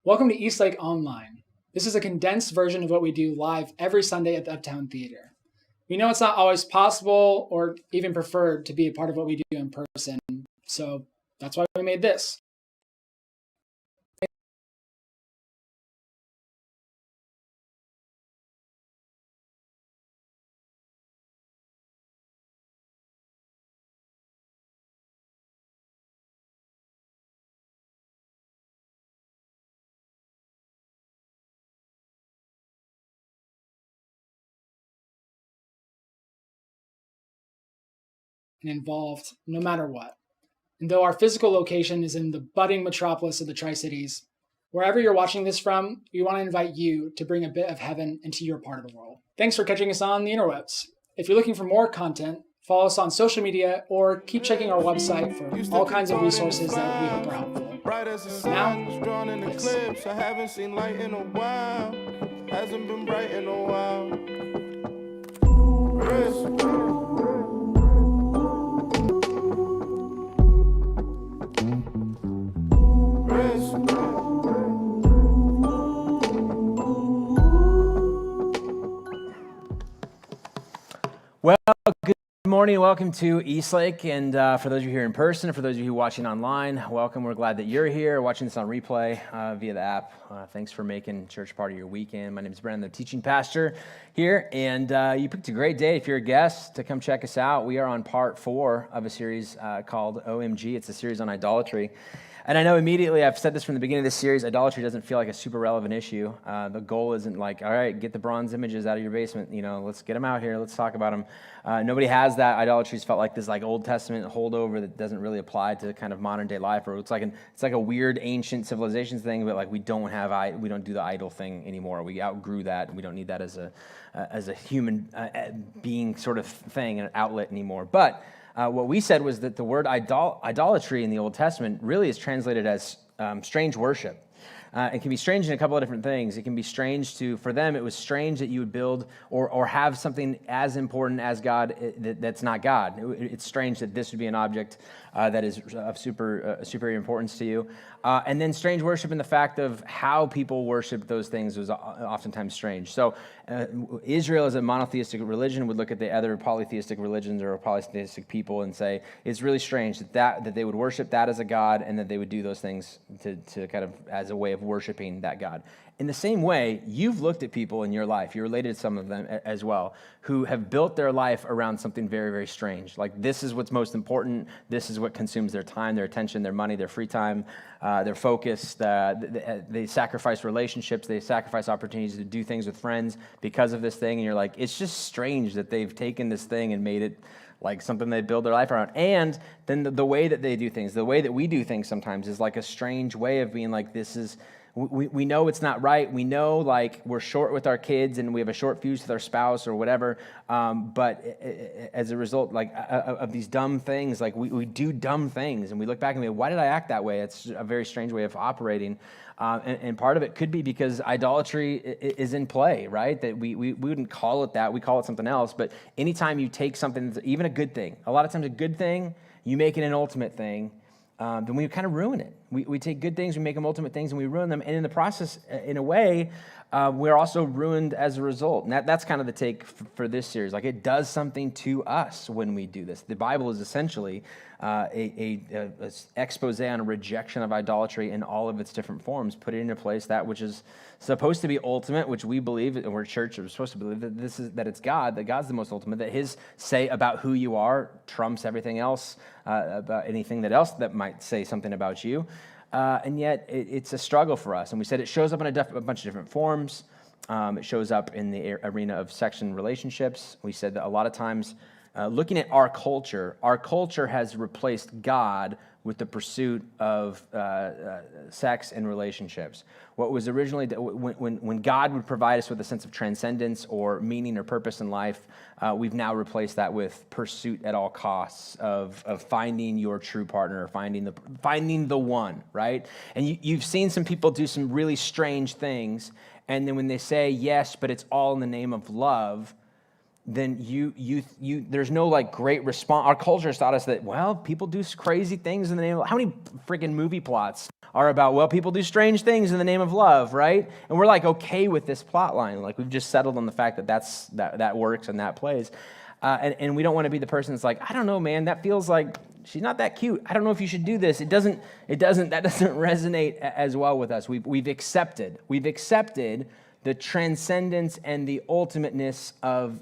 Welcome to Eastlake Online. This is a condensed version of what we do live every Sunday at the Uptown Theater. We know it's not always possible or even preferred to be a part of what we do in person, so that's why we made this. And involved no matter what. And though our physical location is in the budding metropolis of the Tri-Cities, wherever you're watching this from, we want to invite you to bring a bit of heaven into your part of the world. Thanks for catching us on the interwebs. If you're looking for more content, follow us on social media or keep checking our website for all kinds of resources that we hope are helpful. Bright as the Now, sun, drawn in this. eclipse. I haven't seen light in a while. Hasn't been bright in a while. Risk. Well, good morning. Welcome to Eastlake. And for those of you here in person, and for those of you watching online, welcome. We're glad that you're here watching this on replay via the app. Thanks for making church part of your weekend. My name is Brandon, the teaching pastor here. And you picked a great day if you're a guest to come check us out. We are on part 4 of a series called OMG. It's a series on idolatry. And I know immediately, I've said this from the beginning of this series, idolatry doesn't feel like a super relevant issue. The goal isn't like, all right, get the bronze images out of your basement, let's get them out here, let's talk about them. Nobody has that. Idolatry's felt like this like Old Testament holdover that doesn't really apply to kind of modern day life, or it's like a weird ancient civilizations thing, but like we don't do the idol thing anymore. We outgrew that. We don't need that as a human being sort of thing, an outlet anymore. But what we said was that the word idolatry in the Old Testament really is translated as strange worship. It can be strange in a couple of different things. It can be strange for them, it was strange that you would build or have something as important as God that's not God. It's strange that this would be an object that is of superior importance to you. And then strange worship in the fact of how people worship those things was oftentimes strange. So Israel as a monotheistic religion would look at the other polytheistic religions or polytheistic people and say, it's really strange that they would worship that as a God and that they would do those things to kind of as a way of worshiping that God. In the same way, you've looked at people in your life, you're related to some of them as well, who have built their life around something very, very strange. Like this is what's most important. This is what consumes their time, their attention, their money, their free time, their focus. They sacrifice relationships. They sacrifice opportunities to do things with friends because of this thing. And you're like, it's just strange that they've taken this thing and made it like something they build their life around. And then the way that they do things, the way that we do things sometimes is like a strange way of being like, this is... We know it's not right. We know like we're short with our kids and we have a short fuse with our spouse or whatever. But as a result, like of these dumb things, like we do dumb things and we look back and we go, why did I act that way? It's a very strange way of operating. And part of it could be because idolatry is in play, right? That we wouldn't call it that. We call it something else. But anytime you take something, even a good thing, a lot of times a good thing, you make it an ultimate thing. Then we kind of ruin it. We take good things, we make them ultimate things, and we ruin them. And in the process, in a way, we're also ruined as a result. And that's kind of the take for this series. Like it does something to us when we do this. The Bible is essentially a expose on a rejection of idolatry in all of its different forms, putting into place that which is supposed to be ultimate, which we believe, and we're a church, we're supposed to believe that it's God, that God's the most ultimate, that His say about who you are trumps everything else, about anything else that might say something about you. And yet it's a struggle for us. And we said it shows up in a bunch of different forms. It shows up in the arena of sex and relationships. We said that a lot of times, looking at our culture has replaced God with the pursuit of sex and relationships. What was originally, when God would provide us with a sense of transcendence or meaning or purpose in life, we've now replaced that with pursuit at all costs of finding your true partner, finding the one, right? And you've seen some people do some really strange things, and then when they say yes, but it's all in the name of love, then there's no like great response. Our culture has taught us that, well, people do crazy things in the name of, how many freaking movie plots are about, well, people do strange things in the name of love, right? And we're like okay with this plot line. Like we've just settled on the fact that that works and that plays. And we don't want to be the person that's like, I don't know, man, that feels like she's not that cute. I don't know if you should do this. That doesn't resonate as well with us. We've accepted the transcendence and the ultimateness of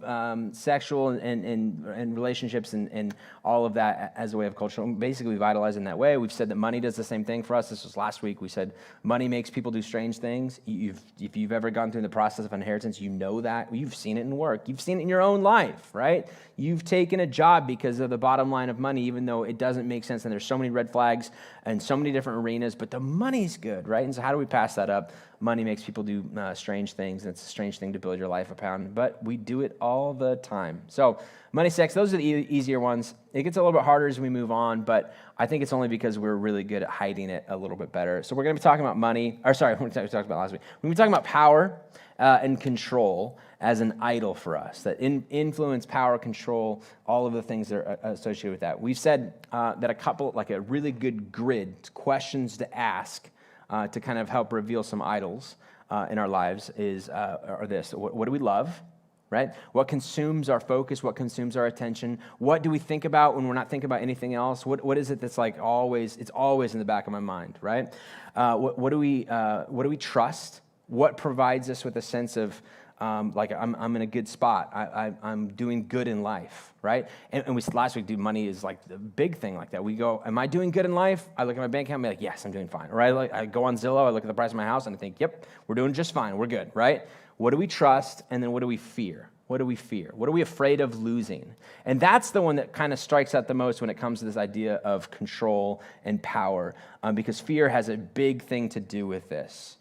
sexual and relationships and all of that as a way of culture. Basically, we've idolized in that way. We've said that money does the same thing for us. This was last week. We said money makes people do strange things. If you've ever gone through the process of inheritance, you know that. You've seen it in work. You've seen it in your own life, right? You've taken a job because of the bottom line of money, even though it doesn't make sense, and there's so many red flags and so many different arenas, but the money's good, right? And so how do we pass that up? Money makes people do strange things, and it's a strange thing to build your life upon, but we do it all the time. So money, sex, those are the easier ones. It gets a little bit harder as we move on, but I think it's only because we're really good at hiding it a little bit better. So we're going to be talking about money, we talked about last week. We're going to be talking about power and control as an idol for us, that influence, power, control, all of the things that are associated with that. We've said that a couple, like a really good grid, questions to ask to kind of help reveal some idols in our lives are this. What do we love, right? What consumes our focus? What consumes our attention? What do we think about when we're not thinking about anything else? What is it that's like always, it's always in the back of my mind, right? What do we trust? What provides us with a sense of like I'm in a good spot. I'm doing good in life, right? And we last week, money is like the big thing like that. We go, am I doing good in life? I look at my bank account and be like, yes, I'm doing fine. Right? I go on Zillow, I look at the price of my house and I think, yep, we're doing just fine. We're good, right? What do we trust? And then what do we fear? What do we fear? What are we afraid of losing? And that's the one that kind of strikes out the most when it comes to this idea of control and power, because fear has a big thing to do with this.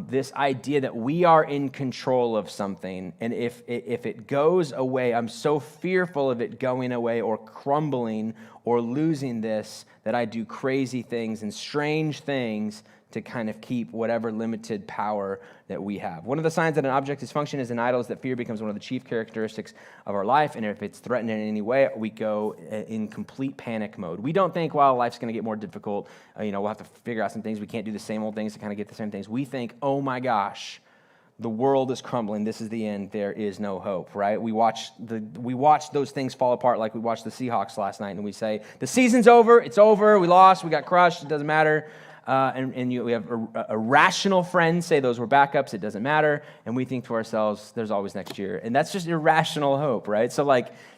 This idea that we are in control of something, and if it goes away, I'm so fearful of it going away or crumbling or losing this that I do crazy things and strange things to kind of keep whatever limited power that we have. One of the signs that an object is functioning as an idol is that fear becomes one of the chief characteristics of our life, and if it's threatened in any way, we go in complete panic mode. We don't think, well, life's going to get more difficult. We'll have to figure out some things. We can't do the same old things to kind of get the same things. We think, oh my gosh, the world is crumbling. This is the end. There is no hope, right? We watch those things fall apart like we watched the Seahawks last night, and we say, the season's over. It's over. We lost. We got crushed. It doesn't matter. We have a rational friends say those were backups, it doesn't matter, and we think to ourselves, there's always next year, and that's just irrational hope, right? So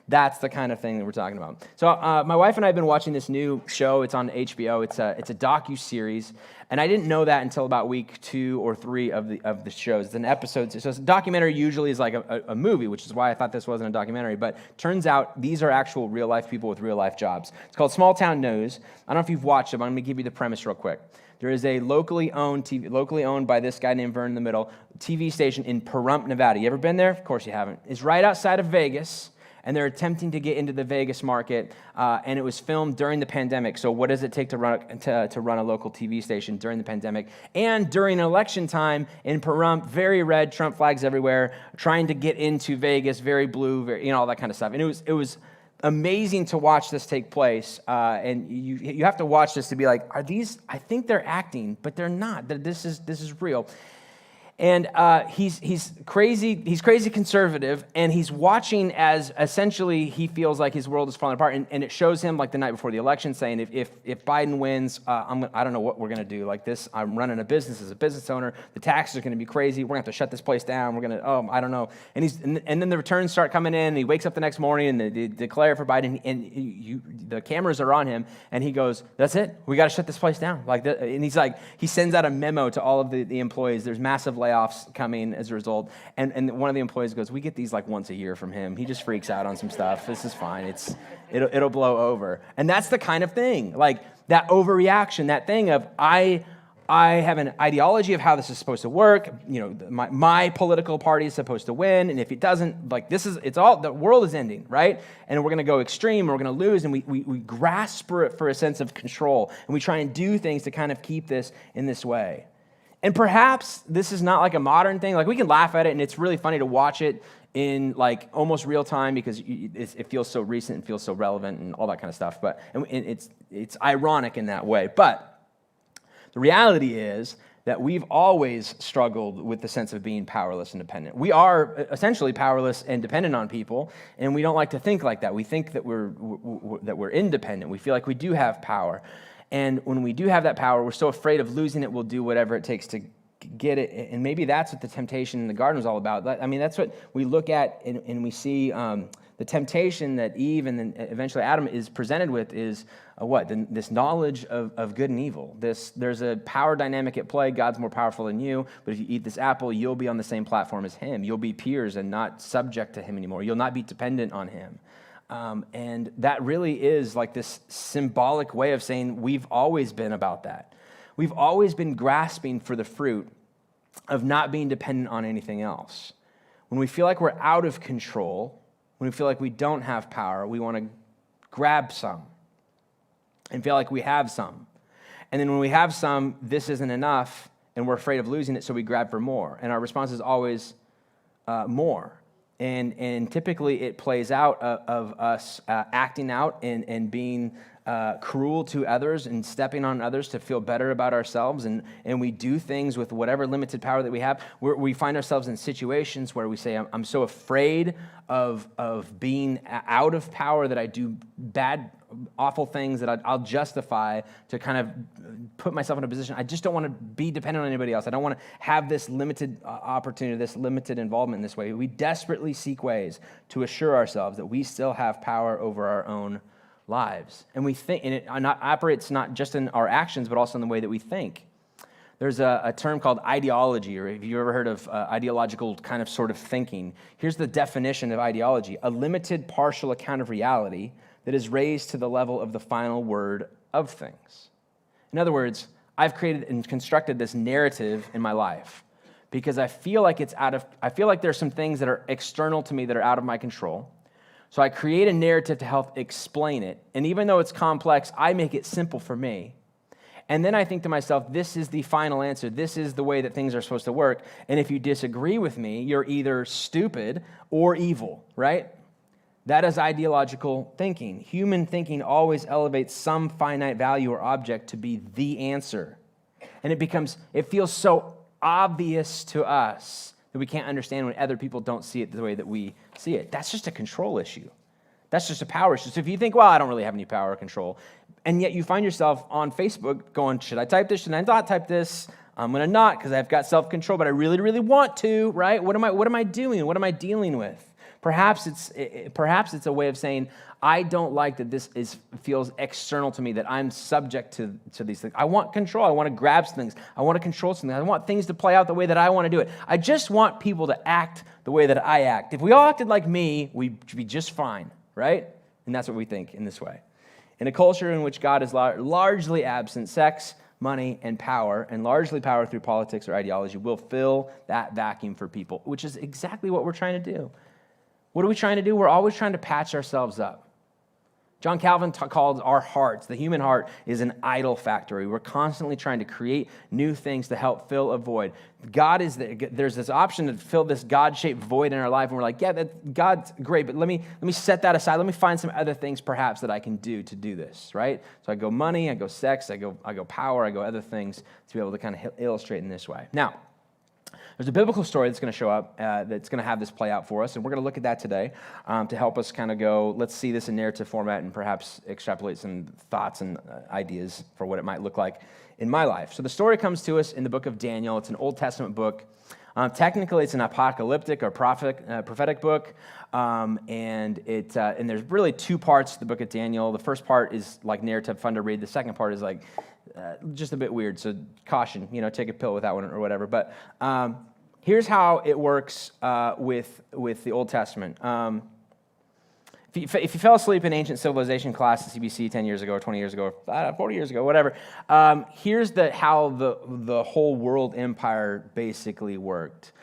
that's the kind of thing that we're talking about. So my wife and I have been watching this new show. It's on HBO. It's a docu-series, and I didn't know that until about week 2 or 3 of the shows. It's an episode. So a documentary usually is like a movie, which is why I thought this wasn't a documentary, but turns out these are actual real-life people with real-life jobs. It's called Small Town News. I don't know if you've watched it, but I'm going to give you the premise real quick. There is a locally owned by this guy named Vern in the middle, TV station in Pahrump, Nevada. You ever been there? Of course you haven't. It's right outside of Vegas, and they're attempting to get into the Vegas market, and it was filmed during the pandemic. So what does it take to run a local TV station during the pandemic? And during election time in Pahrump, very red, Trump flags everywhere, trying to get into Vegas, very blue, all that kind of stuff. And it was amazing to watch this take place, and you have to watch this to be like, are these? I think they're acting, but they're not. This is real. And he's crazy conservative, and he's watching as essentially he feels like his world is falling apart. And it shows him like the night before the election saying, if Biden wins, I don't know what we're going to do. Like this, I'm running a business as a business owner. The taxes are going to be crazy. We're going to have to shut this place down. I don't know. And then the returns start coming in, and he wakes up the next morning, and they declare for Biden, and the cameras are on him, and he goes, that's it. We got to shut this place down. And he's like, he sends out a memo to all of the employees. There's massive layoffs coming as a result. And one of the employees goes, we get these like once a year from him. He just freaks out on some stuff. This is fine. It'll blow over. And that's the kind of thing, like that overreaction, that thing of I have an ideology of how this is supposed to work. My political party is supposed to win. And if it doesn't, the world is ending, right? And we're going to go extreme, we're going to lose. And we grasp for a sense of control. And we try and do things to kind of keep this in this way. And perhaps this is not like a modern thing. Like we can laugh at it, and it's really funny to watch it in like almost real time because it feels so recent and feels so relevant and all that kind of stuff. But and it's ironic in that way. But the reality is that we've always struggled with the sense of being powerless and dependent. We are essentially powerless and dependent on people, and we don't like to think like that. We think that we're independent. We feel like we do have power. And when we do have that power, we're so afraid of losing it, we'll do whatever it takes to get it. And maybe that's what the temptation in the garden was all about. I mean, that's what we look at and we see the temptation that Eve and then eventually Adam is presented with is this knowledge of good and evil. There's a power dynamic at play. God's more powerful than you, but if you eat this apple, you'll be on the same platform as him. You'll be peers and not subject to him anymore. You'll not be dependent on him. And that really is like this symbolic way of saying we've always been about that. We've always been grasping for the fruit of not being dependent on anything else. When we feel like we're out of control, when we feel like we don't have power, we want to grab some and feel like we have some. And then when we have some, this isn't enough, and we're afraid of losing it, so we grab for more. And our response is always more. And typically it plays out of us acting out and being cruel to others and stepping on others to feel better about ourselves. And we do things with whatever limited power that we have. We find ourselves in situations where we say, I'm so afraid of being out of power that I do bad, awful things that I'll justify to kind of put myself in a position. I just don't want to be dependent on anybody else. I don't want to have this limited opportunity, this limited involvement in this way. We desperately seek ways to assure ourselves that we still have power over our own lives. And we think, and it operates not just in our actions, but also in the way that we think. There's a term called ideology, or have you ever heard of ideological kind of sort of thinking? Here's the definition of ideology: a limited partial account of reality that is raised to the level of the final word of things. In other words, I've created and constructed this narrative in my life because I feel like there's some things that are external to me that are out of my control. So I create a narrative to help explain it. And even though it's complex, I make it simple for me. And then I think to myself, this is the final answer. This is the way that things are supposed to work. And if you disagree with me, you're either stupid or evil, right? That is ideological thinking. Human thinking always elevates some finite value or object to be the answer. And it feels so obvious to us that we can't understand when other people don't see it the way that we see it. That's just a control issue. That's just a power issue. So if you think, well, I don't really have any power or control, and yet you find yourself on Facebook going, should I type this? Should I not type this? I'm going to not because I've got self-control, but I really, really want to, right? What am I doing? What am I dealing with? Perhaps it's a way of saying, I don't like that this feels external to me, that I'm subject to these things. I want control. I want to grab things. I want to control something. I want things to play out the way that I want to do it. I just want people to act the way that I act. If we all acted like me, we'd be just fine, right? And that's what we think in this way. In a culture in which God is largely absent, sex, money, and power, and largely power through politics or ideology, will fill that vacuum for people, which is exactly what we're trying to do. What are we trying to do? We're always trying to patch ourselves up. John Calvin called our hearts, the human heart, is an idol factory. We're constantly trying to create new things to help fill a void. There's this option to fill this God-shaped void in our life, and we're like, yeah, God's great, but let me set that aside. Let me find some other things perhaps that I can do to do this, right? So I go money, I go sex, I go power, I go other things to be able to kind of illustrate in this way. Now, there's a biblical story that's going to show up that's going to have this play out for us, and we're going to look at that today to help us kind of go, let's see this in narrative format and perhaps extrapolate some thoughts and ideas for what it might look like in my life. So the story comes to us in the book of Daniel. It's an Old Testament book. Technically, it's an apocalyptic or prophetic book, and there's really two parts to the book of Daniel. The first part is like narrative, fun to read. The second part is like just a bit weird, so caution, take a pill with that one or whatever. But here's how it works with the Old Testament. If you fell asleep in ancient civilization class at CBC 10 years ago or 20 years ago or 40 years ago, whatever, here's how the whole world empire basically worked.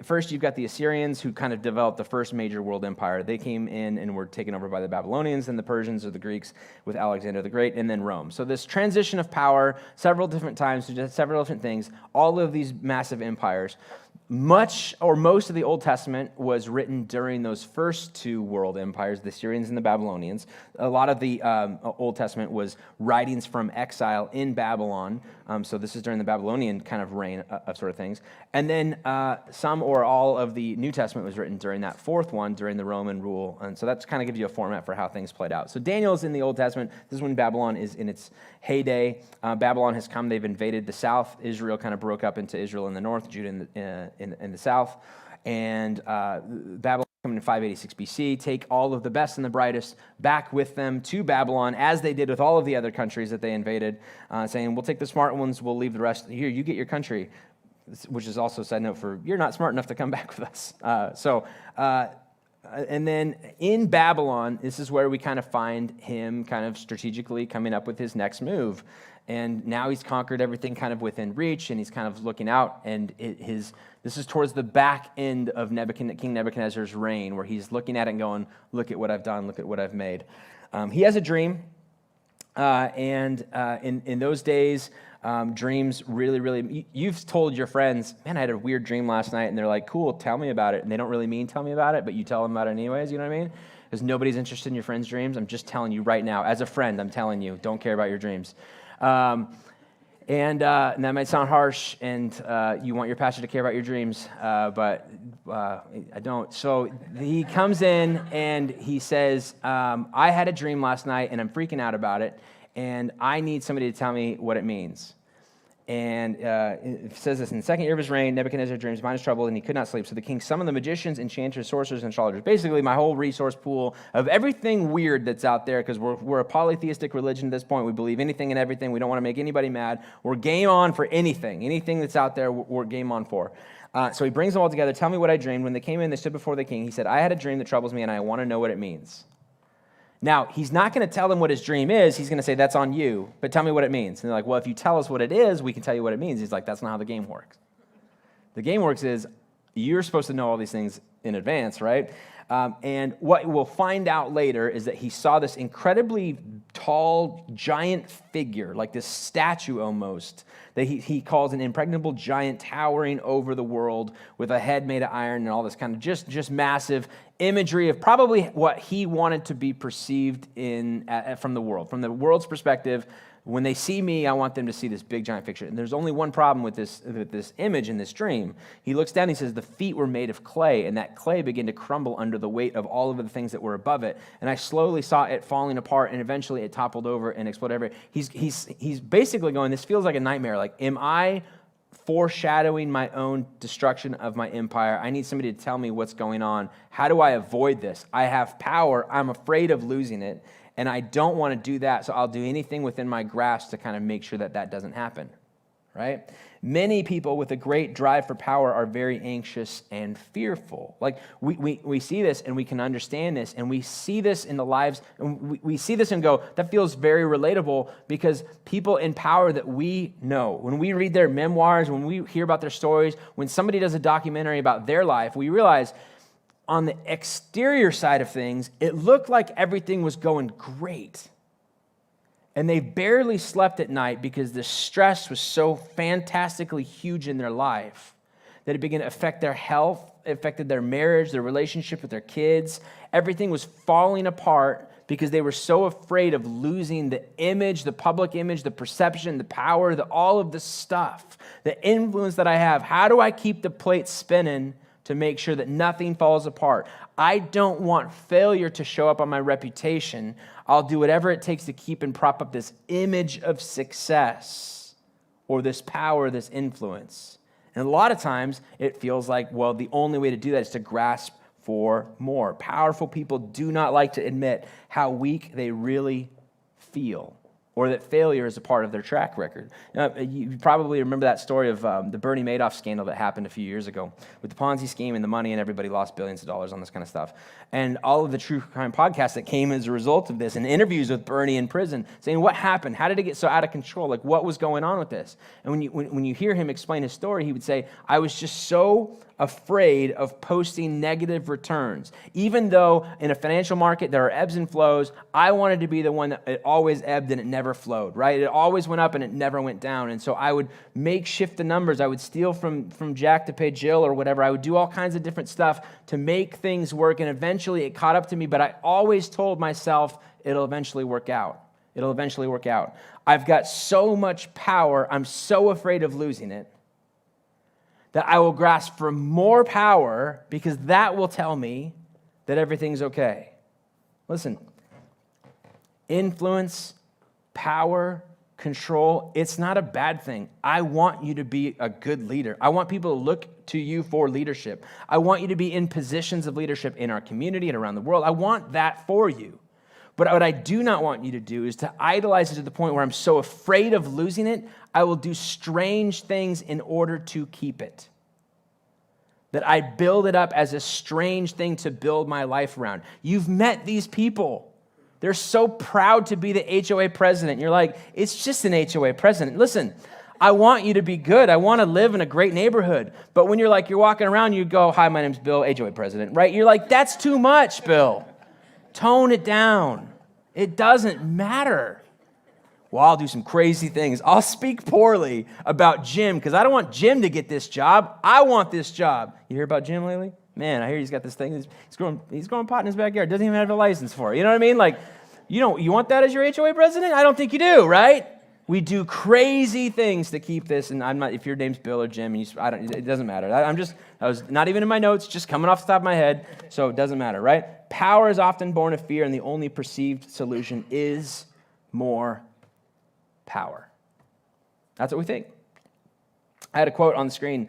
First, you've got the Assyrians who kind of developed the first major world empire. They came in and were taken over by the Babylonians and the Persians or the Greeks with Alexander the Great, and then Rome. So this transition of power several different times to several different things, all of these massive empires. Much or most of the Old Testament was written during those first two world empires, the Syrians and the Babylonians. A lot of the Old Testament was writings from exile in Babylon. So this is during the Babylonian kind of reign of sort of things. And then some or all of the New Testament was written during that fourth one, during the Roman rule. And so that kind of gives you a format for how things played out. So Daniel's in the Old Testament. This is when Babylon is in its heyday. Babylon has come. They've invaded the south. Israel kind of broke up into Israel in the north, Judah in the south. And Babylon coming in 586 BC, take all of the best and the brightest back with them to Babylon, as they did with all of the other countries that they invaded, saying, we'll take the smart ones, we'll leave the rest here, you get your country, which is also a side note for, you're not smart enough to come back with us. And then in Babylon, this is where we kind of find him kind of strategically coming up with his next move. And now he's conquered everything kind of within reach, and he's kind of looking out, and this is towards the back end of King Nebuchadnezzar's reign, where he's looking at it and going, look at what I've done, look at what I've made. He has a dream, and in those days, dreams really, you've told your friends, man, I had a weird dream last night, and they're like, cool, tell me about it, and they don't really mean tell me about it, but you tell them about it anyways, you know what I mean? Because nobody's interested in your friend's dreams. I'm just telling you right now, as a friend, I'm telling you, don't care about your dreams. And that might sound harsh, and you want your pastor to care about your dreams, but I don't. So he comes in and he says, I had a dream last night, and I'm freaking out about it, and I need somebody to tell me what it means. And it says this, in the second year of his reign, Nebuchadnezzar dreams, his mind is troubled, and he could not sleep. So the king summoned the magicians, enchanters, sorcerers, and astrologers. Basically, my whole resource pool of everything weird that's out there, because we're a polytheistic religion at this point. We believe anything and everything. We don't want to make anybody mad. We're game on for anything. Anything that's out there, we're game on for. So he brings them all together. Tell me what I dreamed. When they came in, they stood before the king. He said, I had a dream that troubles me, and I want to know what it means. Now, he's not going to tell them what his dream is. He's going to say, that's on you, but tell me what it means. And they're like, well, if you tell us what it is, we can tell you what it means. He's like, that's not how the game works. The game works is you're supposed to know all these things in advance, right? And what we'll find out later is that he saw this incredibly tall, giant figure, like this statue almost, that he calls an impregnable giant towering over the world with a head made of iron and all this kind of just massive imagery of probably what he wanted to be perceived from the world. From the world's perspective, when they see me, I want them to see this big giant picture. And there's only one problem with this image in this dream. He looks down and he says, the feet were made of clay, and that clay began to crumble under the weight of all of the things that were above it. And I slowly saw it falling apart, and eventually it toppled over and exploded everywhere. He's basically going, this feels like a nightmare. Like, am I foreshadowing my own destruction of my empire? I need somebody to tell me what's going on. How do I avoid this? I have power. I'm afraid of losing it. And I don't want to do that, so I'll do anything within my grasp to kind of make sure that doesn't happen, right? Many people with a great drive for power are very anxious and fearful. Like, we see this, and we can understand this, and we see this in the lives, and we see this and go, that feels very relatable, because people in power that we know, when we read their memoirs, when we hear about their stories, when somebody does a documentary about their life, we realize on the exterior side of things, it looked like everything was going great. And they barely slept at night because the stress was so fantastically huge in their life that it began to affect their health, it affected their marriage, their relationship with their kids. Everything was falling apart because they were so afraid of losing the image, the public image, the perception, the power, all of the stuff, the influence that I have. How do I keep the plate spinning to make sure that nothing falls apart? I don't want failure to show up on my reputation. I'll do whatever it takes to keep and prop up this image of success or this power, this influence. And a lot of times it feels like, well, the only way to do that is to grasp for more. Powerful people do not like to admit how weak they really feel, or that failure is a part of their track record. Now, you probably remember that story of the Bernie Madoff scandal that happened a few years ago with the Ponzi scheme and the money, and everybody lost billions of dollars on this kind of stuff. And all of the true crime podcasts that came as a result of this, and interviews with Bernie in prison, saying, what happened? How did it get so out of control? Like, what was going on with this? And when you hear him explain his story, he would say, I was just so afraid of posting negative returns. Even though in a financial market there are ebbs and flows, I wanted to be the one that it always ebbed and it never flowed, right? It always went up and it never went down. And so I would makeshift the numbers. I would steal from Jack to pay Jill or whatever. I would do all kinds of different stuff to make things work. And eventually it caught up to me, but I always told myself it'll eventually work out. It'll eventually work out. I've got so much power, I'm so afraid of losing it, that I will grasp for more power because that will tell me that everything's okay. Listen, influence, power, control, it's not a bad thing. I want you to be a good leader. I want people to look to you for leadership. I want you to be in positions of leadership in our community and around the world. I want that for you. But what I do not want you to do is to idolize it to the point where I'm so afraid of losing it, I will do strange things in order to keep it. That I build it up as a strange thing to build my life around. You've met these people. They're so proud to be the HOA president. You're like, it's just an HOA president. Listen, I want you to be good. I want to live in a great neighborhood. But when you're walking around, you go, hi, my name's Bill, HOA president, right? You're like, that's too much, Bill. Tone it down. It doesn't matter. Well, I'll do some crazy things. I'll speak poorly about Jim because I don't want Jim to get this job. I want this job. You hear about Jim lately? Man, I hear he's got this thing. He's growing pot in his backyard. Doesn't even have a license for it. You know what I mean? You want that as your HOA president? I don't think you do, right? We do crazy things to keep this. And I'm not. If your name's Bill or Jim, it doesn't matter. I was not even in my notes, just coming off the top of my head. So it doesn't matter, right? Power is often born of fear, and the only perceived solution is more power. That's what we think. I had a quote on the screen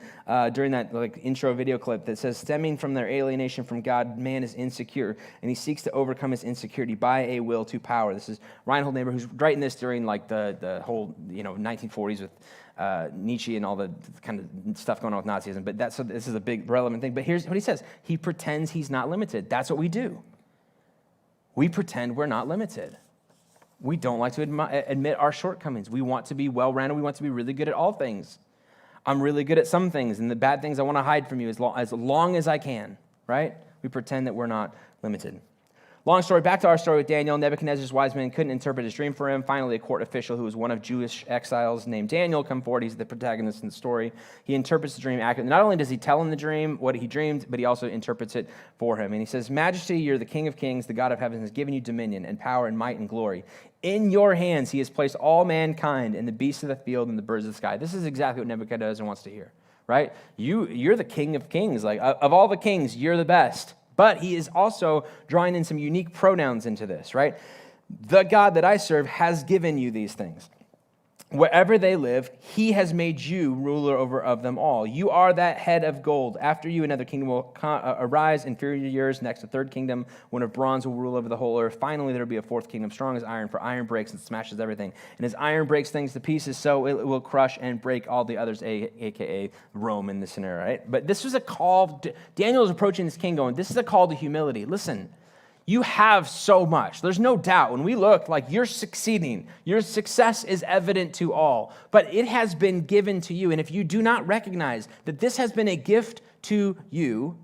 during that intro video clip that says, stemming from their alienation from God, man is insecure, and he seeks to overcome his insecurity by a will to power. This is Reinhold Niebuhr, who's writing this during the whole 1940s with Nietzsche and all the kind of stuff going on with Nazism. But this is a big relevant thing. But here's what he says. He pretends he's not limited. That's what we do. We pretend we're not limited. We don't like to admit our shortcomings. We want to be well-rounded. We want to be really good at all things. I'm really good at some things, and the bad things I want to hide from you as long as I can, right? We pretend that we're not limited. Long story, back to our story with Daniel. Nebuchadnezzar's wise men couldn't interpret his dream for him. Finally, a court official who was one of Jewish exiles named Daniel come forward. He's the protagonist in the story. He interprets the dream accurately. Not only does he tell him the dream, what he dreamed, but he also interprets it for him. And he says, Majesty, you're the King of kings. The God of heaven has given you dominion and power and might and glory. In your hands he has placed all mankind and the beasts of the field and the birds of the sky. This is exactly what Nebuchadnezzar wants to hear, right? You're the King of kings. Of all the kings, you're the best. But he is also drawing in some unique pronouns into this, right? The God that I serve has given you these things. Wherever they live, he has made you ruler over of them all. You are that head of gold. After you, another kingdom will arise, inferior to yours. Next, a third kingdom, one of bronze, will rule over the whole earth. Finally, there will be a fourth kingdom, strong as iron, for iron breaks and smashes everything. And as iron breaks things to pieces, so it will crush and break all the others, a.k.a. Rome in this scenario, right? But this was a call. Daniel is approaching this king going, this is a call to humility. Listen. You have so much. There's no doubt. When we look, you're succeeding. Your success is evident to all. But it has been given to you. And if you do not recognize that this has been a gift to you,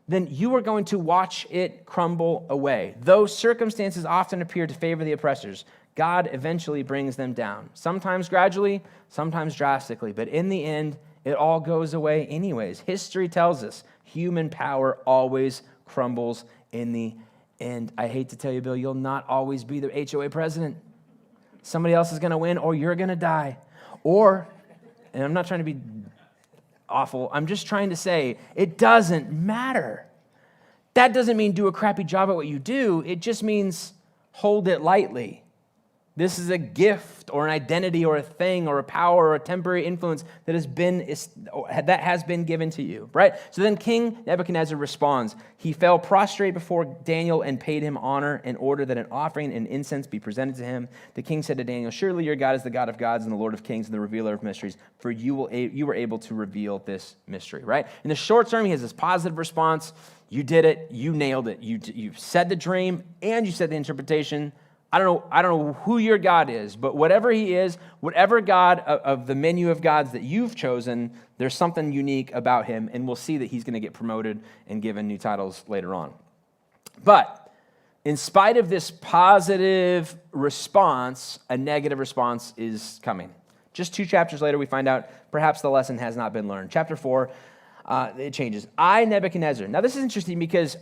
then you are going to watch it crumble away. Though circumstances often appear to favor the oppressors, God eventually brings them down. Sometimes gradually, sometimes drastically. But in the end, it all goes away anyways. History tells us human power always crumbles in the end. And I hate to tell you, Bill, you'll not always be the HOA president. Somebody else is going to win, or you're going to die. And I'm not trying to be awful, I'm just trying to say it doesn't matter. That doesn't mean do a crappy job at what you do. It just means hold it lightly. This is a gift or an identity or a thing or a power or a temporary influence that has been given to you, right? So then King Nebuchadnezzar responds. He fell prostrate before Daniel and paid him honor in order that an offering and incense be presented to him. The king said to Daniel, surely your God is the God of gods and the Lord of kings and the revealer of mysteries, for you were able to reveal this mystery, right? In the short term, he has this positive response. You did it. You nailed it. You said the dream and you said the interpretation. I don't know who your God is, but whatever he is, whatever God of the menu of gods that you've chosen, there's something unique about him, and we'll see that he's going to get promoted and given new titles later on. But in spite of this positive response, a negative response is coming. Just 2 chapters later, we find out perhaps the lesson has not been learned. Chapter 4, it changes. I, Nebuchadnezzar. Now, this is interesting because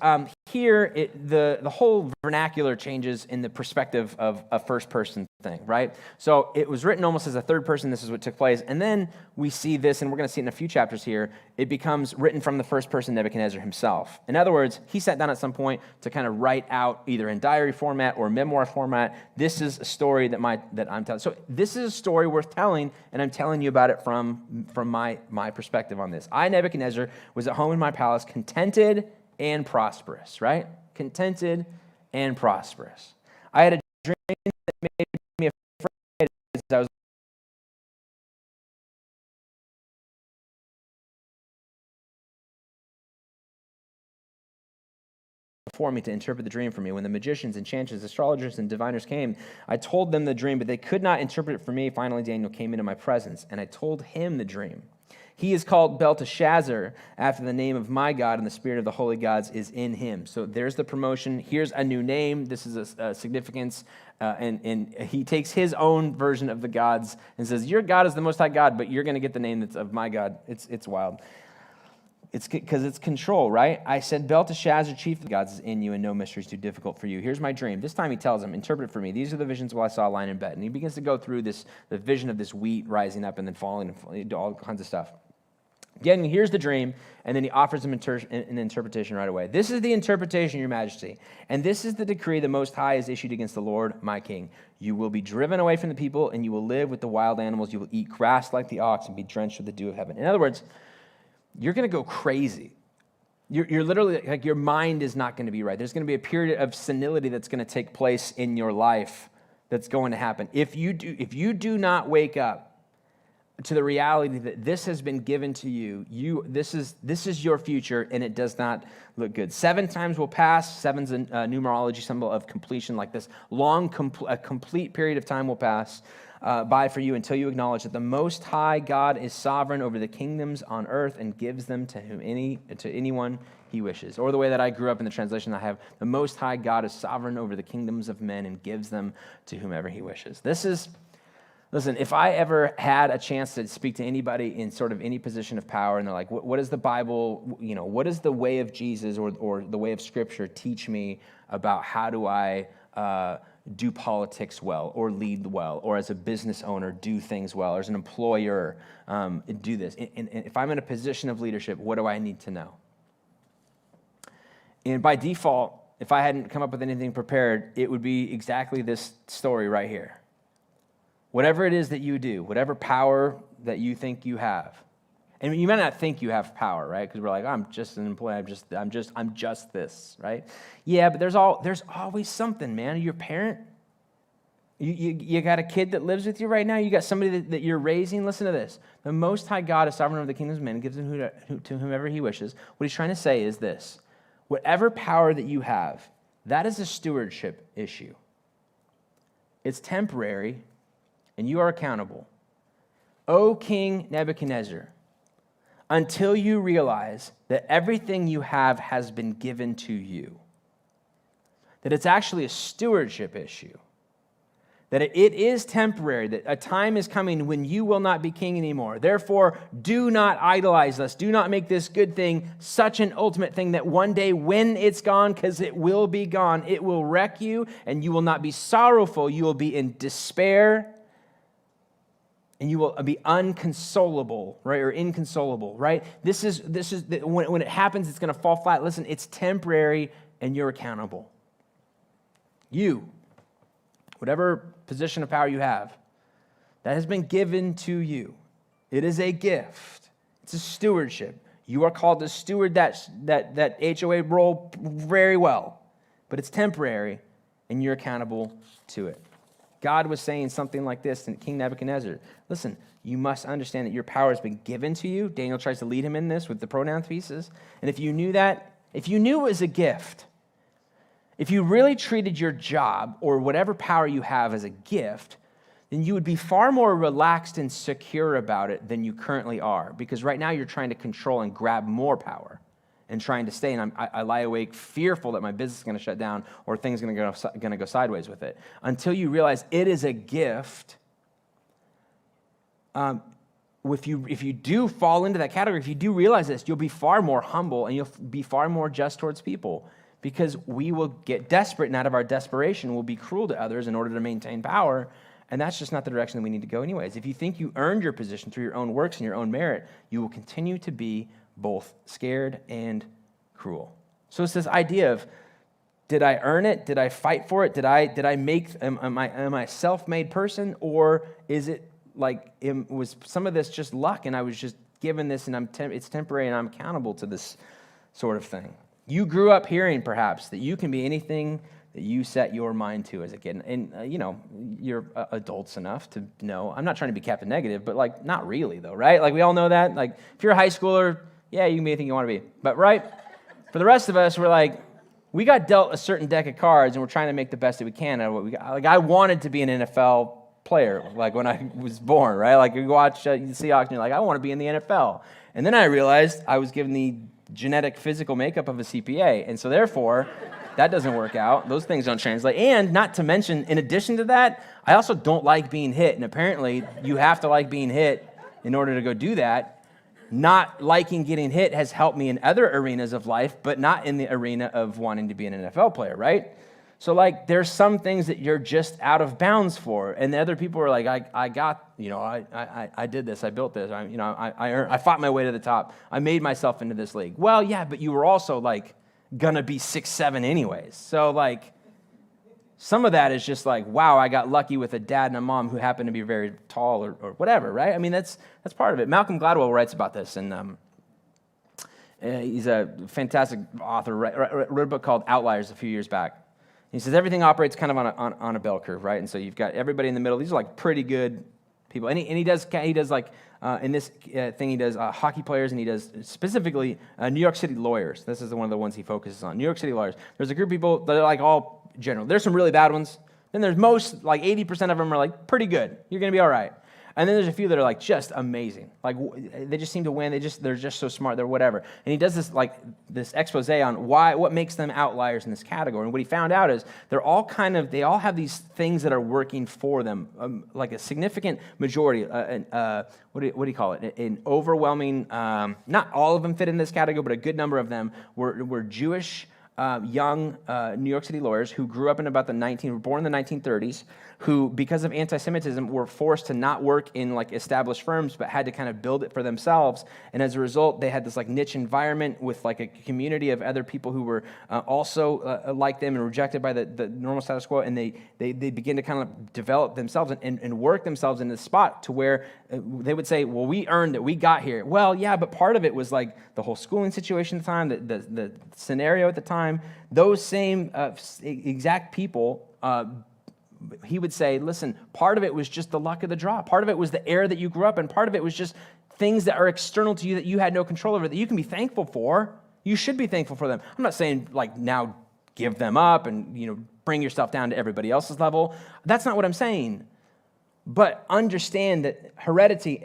here the whole vernacular changes in the perspective of a first-person thing, right? So it was written almost as a third person. This is what took place. And then we see this, and we're going to see it in a few chapters here. It becomes written from the first person, Nebuchadnezzar himself. In other words, he sat down at some point to kind of write out either in diary format or memoir format. This is a story that I'm telling. So this is a story worth telling, and I'm telling you about it from my perspective on this. I, Nebuchadnezzar, was at home in my palace, contented and prosperous, right? Contented and prosperous. I had a dream that made me afraid as I was before me to interpret the dream for me. When the magicians, enchanters, astrologers, and diviners came, I told them the dream, but they could not interpret it for me. Finally, Daniel came into my presence, and I told him the dream. He is called Belteshazzar, after the name of my God, and the spirit of the holy gods is in him. So there's the promotion. Here's a new name. This is a significance. And he takes his own version of the gods and says, your God is the Most High God, but you're going to get the name that's of my God. It's wild. It's because it's control, right? I said, Belteshazzar, chief of the gods, is in you, and no mystery is too difficult for you. Here's my dream. This time he tells him, interpret it for me. These are the visions while I saw lying in bed. And he begins to go through the vision of this wheat rising up and then falling and all kinds of stuff. Again, here's the dream, and then he offers him an interpretation right away. This is the interpretation, your majesty, and this is the decree the Most High has issued against the Lord, my king. You will be driven away from the people, and you will live with the wild animals. You will eat grass like the ox and be drenched with the dew of heaven. In other words, you're going to go crazy. You're literally, like, your mind is not going to be right. There's going to be a period of senility that's going to take place in your life that's going to happen. If you do not wake up to the reality that this has been given to you, this is your future, and it does not look good. 7 times will pass. 7's a numerology symbol of completion, like this a complete period of time will pass by for you until you acknowledge that the Most High God is sovereign over the kingdoms on earth and gives them to anyone he wishes. Or the way that I grew up in the translation I have, the Most High God is sovereign over the kingdoms of men and gives them to whomever he wishes. Listen, if I ever had a chance to speak to anybody in sort of any position of power, and they're like, what is the Bible, what is the way of Jesus or the way of Scripture teach me about how do I do politics well or lead well, or as a business owner, do things well, or as an employer, do this. And if I'm in a position of leadership, what do I need to know? And by default, if I hadn't come up with anything prepared, it would be exactly this story right here. Whatever it is that you do, whatever power that you think you have, and you might not think you have power, right? Because we're like, I'm just an employee. I'm just this, right? Yeah, but there's always something, man. Your parent, you got a kid that lives with you right now. You got somebody that you're raising. Listen to this: the Most High God is sovereign over the kingdoms of men and gives them to whomever He wishes. What He's trying to say is this: whatever power that you have, that is a stewardship issue. It's temporary. And you are accountable. O King Nebuchadnezzar, until you realize that everything you have has been given to you, that it's actually a stewardship issue, that it is temporary, that a time is coming when you will not be king anymore. Therefore, do not idolize us. Do not make this good thing such an ultimate thing that one day when it's gone, because it will be gone, it will wreck you, and you will not be sorrowful. You will be in despair, and you will be unconsolable, right, or inconsolable, right? This is when it happens, it's going to fall flat. Listen, it's temporary, and you're accountable. You, whatever position of power you have, that has been given to you. It is a gift. It's a stewardship. You are called to steward that HOA role very well, but it's temporary, and you're accountable to it. God was saying something like this to King Nebuchadnezzar. Listen, you must understand that your power has been given to you. Daniel tries to lead him in this with the pronoun pieces. And if you knew that, if you knew it was a gift, If you really treated your job or whatever power you have as a gift, then you would be far more relaxed and secure about it than you currently are. Because right now you're trying to control and grab more power and trying to stay. And I lie awake fearful that my business is going to shut down or things are going to go sideways with it. Until you realize it is a gift. If you do fall into that category, if you do realize this, you'll be far more humble and you'll be far more just towards people. Because we will get desperate, and out of our desperation, we'll be cruel to others in order to maintain power, and that's just not the direction that we need to go anyways. If you think you earned your position through your own works and your own merit, you will continue to be both scared and cruel. So it's this idea of, did I earn it? Did I fight for it? Am I a self-made person, or is it like was some of this just luck, and I was just given this, and it's temporary, and I'm accountable to this sort of thing? You grew up hearing, perhaps, that you can be anything that you set your mind to as a kid. And you're adults enough to know. I'm not trying to be Captain Negative, but, like, not really, though, right? Like, we all know that. Like, if you're a high schooler, yeah, you can be anything you want to be. But, right, for the rest of us, we're like, we got dealt a certain deck of cards, and we're trying to make the best that we can out of what we got. Like, I wanted to be an NFL player, like, when I was born, right? Like, you watch the Seahawks, and you're like, I want to be in the NFL. And then I realized I was given the genetic physical makeup of a CPA. And so therefore, that doesn't work out. Those things don't translate. And not to mention, in addition to that, I also don't like being hit. And apparently, you have to like being hit in order to go do that. Not liking getting hit has helped me in other arenas of life, but not in the arena of wanting to be an NFL player, right? So, like, there's some things that you're just out of bounds for, and the other people are like, I did this, I built this, I fought my way to the top, I made myself into this league. Well, yeah, but you were also, like, gonna be 6'7" anyways. So, like, some of that is just like, wow, I got lucky with a dad and a mom who happened to be very tall or whatever, right? I mean, that's part of it. Malcolm Gladwell writes about this, and he's a fantastic author. Wrote a book called Outliers a few years back. He says everything operates kind of on a bell curve, right? And so you've got everybody in the middle. These are like pretty good people. And he does like, in this thing, he does hockey players, and he does specifically New York City lawyers. This is one of the ones he focuses on. New York City lawyers. There's a group of people that are like all general. There's some really bad ones. Then there's most, like 80% of them are like pretty good. You're going to be all right. And then there's a few that are like just amazing. Like they just seem to win. They're just so smart. They're whatever. And he does this expose on what makes them outliers in this category. And what he found out is they all have these things that are working for them. Like a significant majority. What do you call it? An overwhelming. Not all of them fit in this category, but a good number of them were Jewish. Young New York City lawyers who grew up in were born in the 1930s, who, because of anti-Semitism, were forced to not work in like established firms, but had to kind of build it for themselves. And as a result, they had this like niche environment with like a community of other people who were also like them and rejected by the normal status quo. And they begin to kind of develop themselves and work themselves in this spot to where they would say, well, we earned it, we got here. Well, yeah, but part of it was like the whole schooling situation at the time, the scenario at the time. Those same exact people, he would say, listen, part of it was just the luck of the draw. Part of it was the era that you grew up in. Part of it was just things that are external to you that you had no control over that you can be thankful for. You should be thankful for them. I'm not saying like now give them up and bring yourself down to everybody else's level. That's not what I'm saying. But understand that heredity,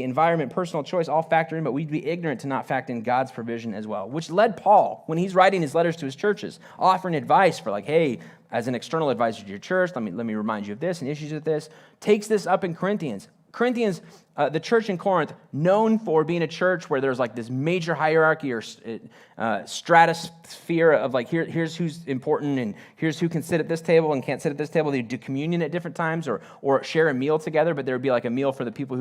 environment, personal choice all factor in, but we'd be ignorant to not factor in God's provision as well, which led Paul, when he's writing his letters to his churches, offering advice for like, hey, as an external advisor to your church, let me remind you of this and issues with this, takes this up in Corinthians. The church in Corinth, known for being a church where there's like this major hierarchy or stratosphere of like, here's who's important and here's who can sit at this table and can't sit at this table. They do communion at different times or share a meal together, but there would be like a meal for the people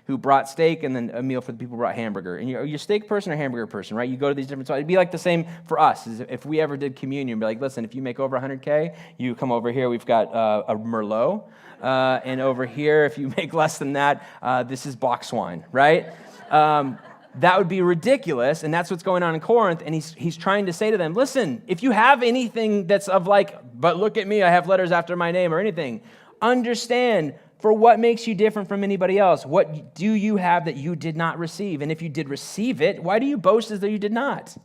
who brought steak and then a meal for the people who brought hamburger. And you're a steak person or hamburger person, right? You go to these different spots. It'd be like the same for us. As if we ever did communion, be like, listen, if you make over 100K, you come over here. We've got a Merlot. And over here, if you make less than that, this is box wine, right? That would be ridiculous, and that's what's going on in Corinth, and he's trying to say to them, listen, if you have anything that's of like, but look at me, I have letters after my name or anything, understand for what makes you different from anybody else. What do you have that you did not receive? And if you did receive it, why do you boast as though you did not?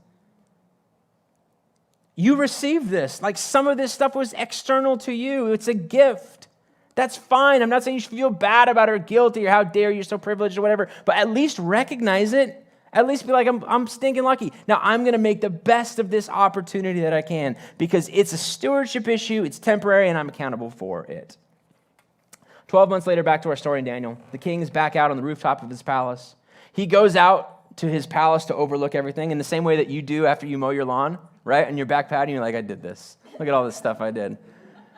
You received this. Like some of this stuff was external to you. It's a gift. That's fine. I'm not saying you should feel bad about it or guilty or how dare you're so privileged or whatever, but at least recognize it. At least be like, I'm stinking lucky. Now I'm going to make the best of this opportunity that I can because it's a stewardship issue. It's temporary and I'm accountable for it. 12 months later, back to our story in Daniel. The king is back out on the rooftop of his palace. He goes out to his palace to overlook everything in the same way that you do after you mow your lawn, right? On your back patio, you're like, I did this. Look at all this stuff I did.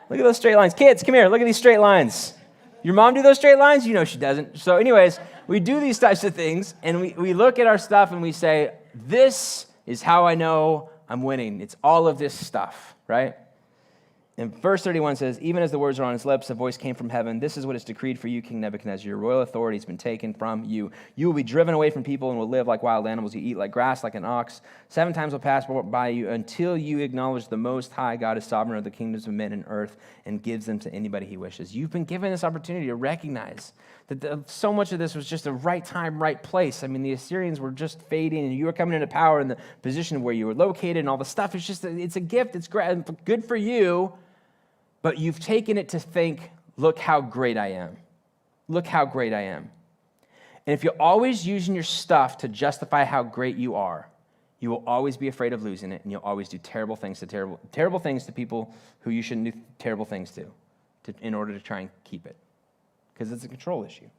Look at those straight lines. Kids, come here. Look at these straight lines. Your mom do those straight lines? You know she doesn't. So anyways, we do these types of things, and we look at our stuff and we say, this is how I know I'm winning. It's all of this stuff, right? And verse 31 says, even as the words were on his lips, a voice came from heaven. This is what is decreed for you, King Nebuchadnezzar. Your royal authority has been taken from you. You will be driven away from people and will live like wild animals. You eat like grass, like an ox. 7 times will pass by you until you acknowledge the Most High God is sovereign of the kingdoms of men and earth and gives them to anybody he wishes. You've been given this opportunity to recognize that so much of this was just a right time, right place. I mean, the Assyrians were just fading and you were coming into power in the position where you were located and all the stuff. It's a gift. It's good for you. But you've taken it to think, look how great I am. Look how great I am. And if you're always using your stuff to justify how great you are, you will always be afraid of losing it, and you'll always do terrible things to people who you shouldn't do terrible things to in order to try and keep it. Because it's a control issue.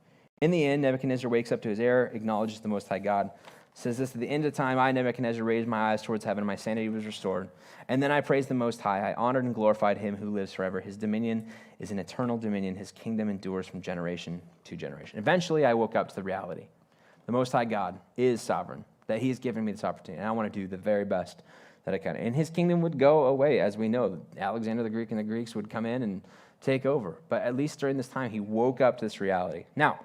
In the end, Nebuchadnezzar wakes up to his error, acknowledges the Most High God, says this, at the end of time, I, Nebuchadnezzar, raised my eyes towards heaven, and my sanity was restored. And then I praised the Most High. I honored and glorified him who lives forever. His dominion is an eternal dominion. His kingdom endures from generation to generation. Eventually, I woke up to the reality. The Most High God is sovereign, that he has given me this opportunity, and I want to do the very best that I can. And his kingdom would go away, as we know. Alexander the Greek and the Greeks would come in and take over. But at least during this time, he woke up to this reality. Now,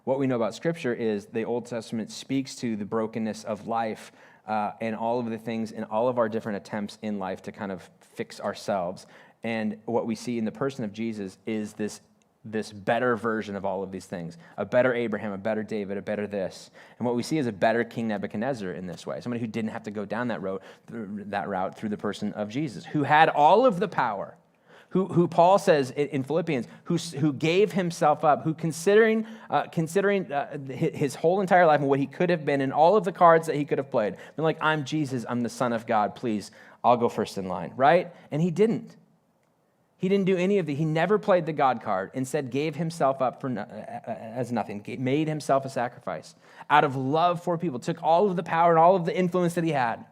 what we know about Scripture is the Old Testament speaks to the brokenness of life and all of the things in all of our different attempts in life to kind of fix ourselves. And what we see in the person of Jesus is this better version of all of these things. A better Abraham, a better David, a better this. And what we see is a better King Nebuchadnezzar in this way. Somebody who didn't have to go down that route through the person of Jesus, who had all of the power. Who Paul says in Philippians, who gave himself up, who considering his whole entire life and what he could have been and all of the cards that he could have played, been like, I'm Jesus, I'm the Son of God, please, I'll go first in line, right? And he didn't. He didn't do any of He never played the God card. Instead, gave himself up as nothing, made himself a sacrifice out of love for people, took all of the power and all of the influence that he had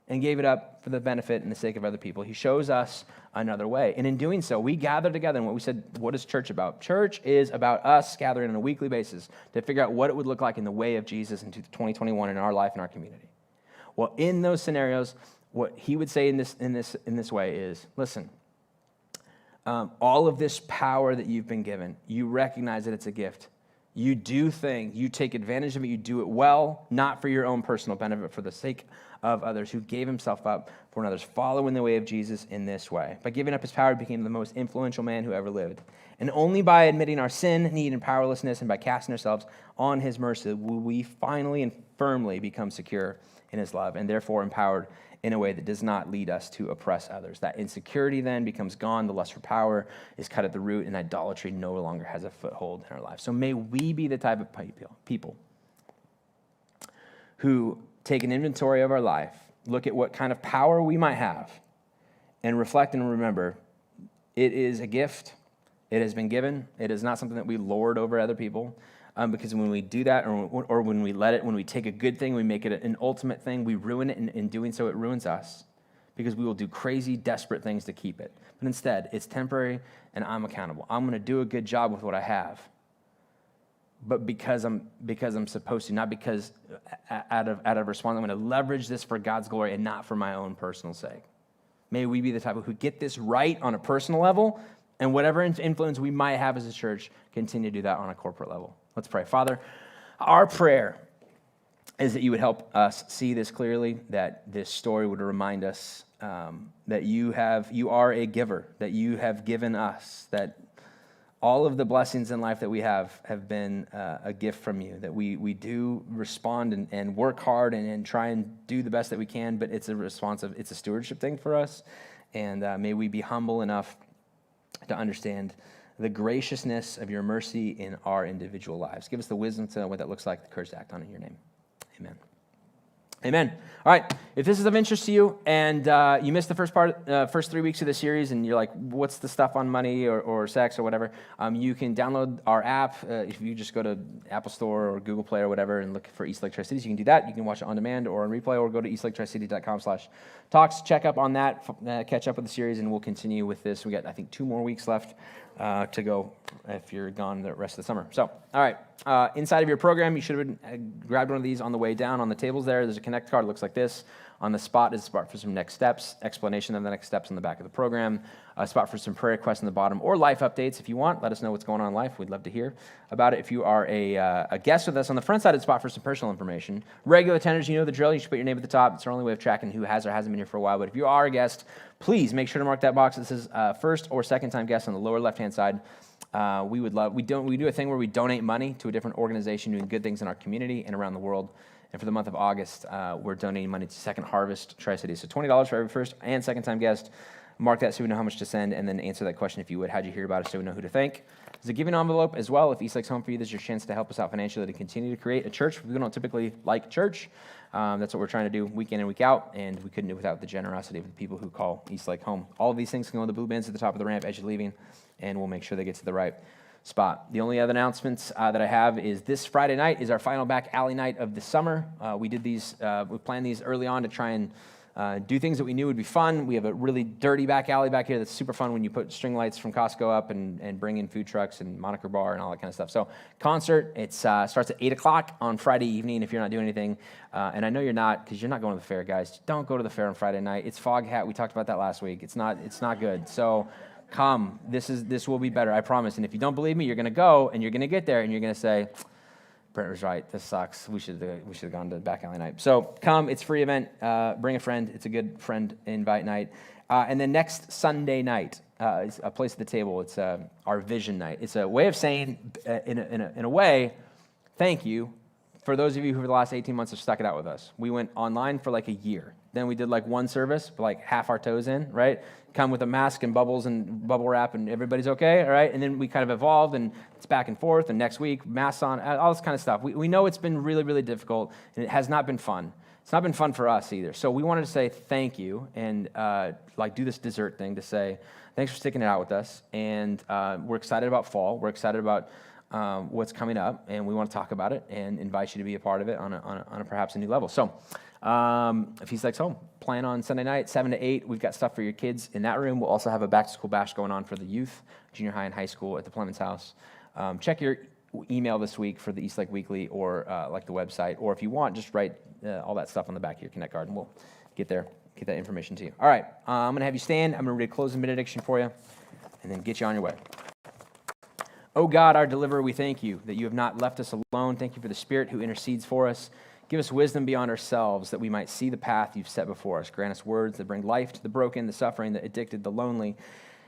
and gave it up for the benefit and the sake of other people. He shows us another way. And in doing so, we gather together. And what we said, what is church about? Church is about us gathering on a weekly basis to figure out what it would look like in the way of Jesus in 2021 in our life and our community. Well, in those scenarios, what he would say in this way is, listen, all of this power that you've been given, you recognize that it's a gift. You do things, you take advantage of it, you do it well, not for your own personal benefit, for the sake of others, who gave himself up for others. Follow in the way of Jesus in this way. By giving up his power, he became the most influential man who ever lived. And only by admitting our sin, need, and powerlessness, and by casting ourselves on his mercy, will we finally and firmly become secure in his love, and therefore empowered in a way that does not lead us to oppress others. That insecurity then becomes gone, the lust for power is cut at the root, and idolatry no longer has a foothold in our lives. So may we be the type of people who take an inventory of our life, look at what kind of power we might have, and reflect and remember, it is a gift, it has been given, it is not something that we lord over other people. Because when we do that, or when we take a good thing, we make it an ultimate thing, we ruin it, and in doing so, it ruins us. Because we will do crazy, desperate things to keep it. But instead, it's temporary, and I'm accountable. I'm going to do a good job with what I have. But because I'm supposed to, not because out of response, I'm going to leverage this for God's glory and not for my own personal sake. May we be the type of who get this right on a personal level, and whatever influence we might have as a church, continue to do that on a corporate level. Let's pray. Father, our prayer is that you would help us see this clearly, that this story would remind us that you are a giver, that you have given us, that all of the blessings in life that we have been a gift from you, that we do respond and work hard and try and do the best that we can, but it's a stewardship thing for us. And may we be humble enough to understand the graciousness of your mercy in our individual lives. Give us the wisdom to know what that looks like, the courage to act on it in your name. Amen. Amen. All right. If this is of interest to you and you missed the first 3 weeks of the series and you're like, what's the stuff on money or sex or whatever, you can download our app. If you just go to Apple Store or Google Play or whatever and look for East Lake Tri-Cities, you can do that. You can watch it on demand or on replay, or go to eastlaketricity.com/talks. Check up on that, catch up with the series, and we'll continue with this. We got, I think, 2 more weeks left to go if you're gone the rest of the summer. So, all right. Inside of your program, you should have grabbed one of these on the way down on the tables there. There's a Connect card. It looks like this. On the spot is a spot for some next steps, explanation of the next steps on the back of the program, a spot for some prayer requests on the bottom, or life updates if you want. Let us know what's going on in life. We'd love to hear about it. If you are a guest with us, on the front side is a spot for some personal information. Regular attenders, you know the drill. You should put your name at the top. It's our only way of tracking who has or hasn't been here for a while. But if you are a guest, please make sure to mark that box that says first or second time guest on the lower left-hand side. We do a thing where we donate money to a different organization doing good things in our community and around the world. And for the month of August, we're donating money to Second Harvest Tri-Cities. So $20 for every first and second time guest. Mark that so we know how much to send, and then answer that question if you would. How'd you hear about us so we know who to thank? There's a giving envelope as well. If East Lake's home for you, there's your chance to help us out financially to continue to create a church. We don't typically like church. That's what we're trying to do week in and week out, and we couldn't do it without the generosity of the people who call East Lake home. All of these things can go on the blue bands at the top of the ramp as you're leaving, and we'll make sure they get to the right spot. The only other announcements that I have is this Friday night is our final back alley night of the summer. We planned these early on to try and do things that we knew would be fun. We have a really dirty back alley back here that's super fun when you put string lights from Costco up and bring in food trucks and Moniker Bar and all that kind of stuff. So concert, it starts at 8 o'clock on Friday evening if you're not doing anything. And I know you're not, because you're not going to the fair, guys. Don't go to the fair on Friday night. It's fog hat. We talked about that last week. It's not good. So come. This will be better, I promise. And if you don't believe me, you're going to go and you're going to get there and you're going to say, Brent was right. This sucks. We should have gone to back alley night. So come. It's a free event. Bring a friend. It's a good friend invite night. And then next Sunday night is a place at the table. It's our vision night. It's a way of saying, in a way, thank you for those of you who for the last 18 months have stuck it out with us. We went online for like a year. Then we did like one service, like half our toes in, right? Come with a mask and bubbles and bubble wrap and everybody's okay, all right? And then we kind of evolved and it's back and forth, and next week, masks on, all this kind of stuff. We know it's been really, really difficult, and it has not been fun. It's not been fun for us either. So we wanted to say thank you and do this dessert thing to say thanks for sticking it out with us. And we're excited about fall. We're excited about what's coming up, and we want to talk about it and invite you to be a part of it on a perhaps a new level. So if East Lake's home, plan on Sunday night, 7 to 8. We've got stuff for your kids in that room. We'll also have a back-to-school bash going on for the youth, junior high and high school at the Plemons House. Check your email this week for the East Lake Weekly or the website. Or if you want, just write all that stuff on the back of your Connect card, and we'll get that information to you. All right, I'm going to have you stand. I'm going to read a closing benediction for you and then get you on your way. Oh God, our deliverer, we thank you that you have not left us alone. Thank you for the Spirit who intercedes for us. Give us wisdom beyond ourselves that we might see the path you've set before us. Grant us words that bring life to the broken, the suffering, the addicted, the lonely,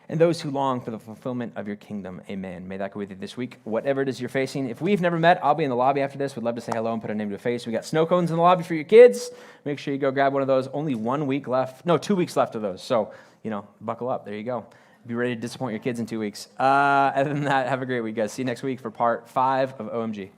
and those who long for the fulfillment of your kingdom. Amen. May that go with you this week, whatever it is you're facing. If we've never met, I'll be in the lobby after this. We'd love to say hello and put a name to a face. We got snow cones in the lobby for your kids. Make sure you go grab one of those. Only 1 week left. No, 2 weeks left of those. So, buckle up. There you go. Be ready to disappoint your kids in 2 weeks. Other than that, have a great week, guys. See you next week for part 5 of OMG.